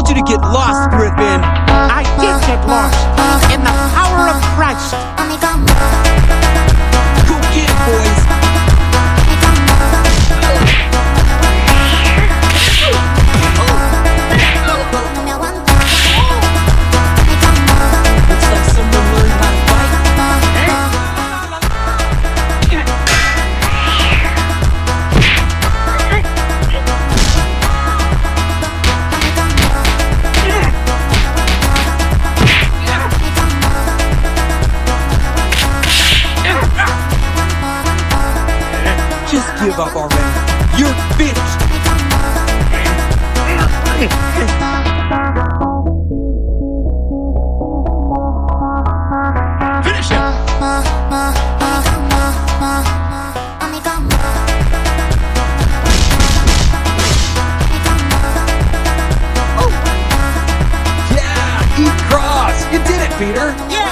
told you to get lost, Griffin. I did get lost in the power of Christ. Go get it, boys. Looks like someone learned how to fight. Just give up already. You're finished. Finish him. Yeah, eat cross. You did it, Peter. Yeah.